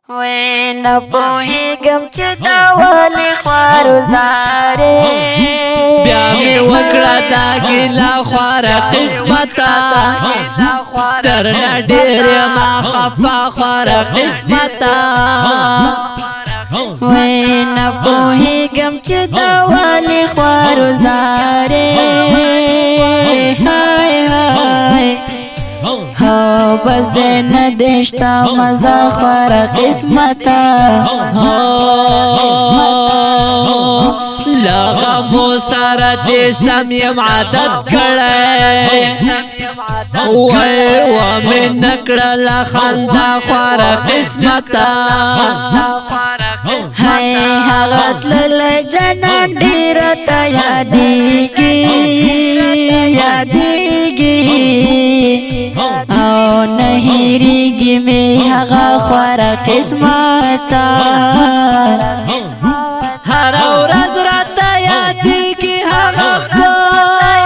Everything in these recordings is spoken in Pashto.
وای نه پوهېږم چې دا ولې خوارو زارې بیا مې وکړه دا ګیله خواره قسمته درنه ډېر یمه خفه خواره قسمته وای نه پوهېږم چې دا ولې خوارو زارې هاي هاي ها بس دې نه دشتا مزه خواره قسمته لغمو سره دې سم یم عادت کړی وای ومې نه کړله خندا خواره قسمته هاي هغه تللی جنان ډېره ته یادېږي او نه هېرېږي مې هغه خواره قسمته هره ورځ راته یادېږي هغه ښکلی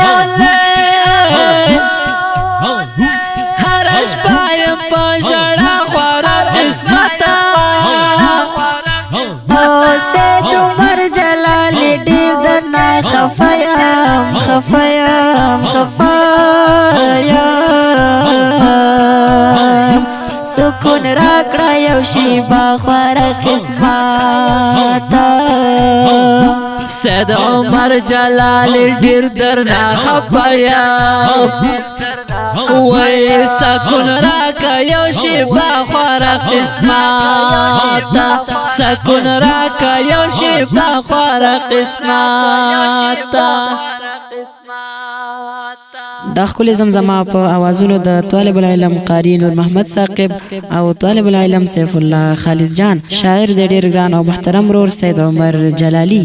هره شپه یم په ژړا خواره قسمته سید عمر جلالی ډېر درنه خفه یم سکون راکړه یو شیبه خواره قسمته سید عمر جلالی ډېر درنه خفه یم وای سکون راکه یو شیبه خواره قسمته سکون راکه یو شیبه خواره قسمته دا ښکلې زمزمه په اوازونو د طالب العلم قاری نور محمد ثاقب او طالب العلم سیف الله خالد جان، شاعر د ډېر ګران او محترم ورور سید عمر جلالی.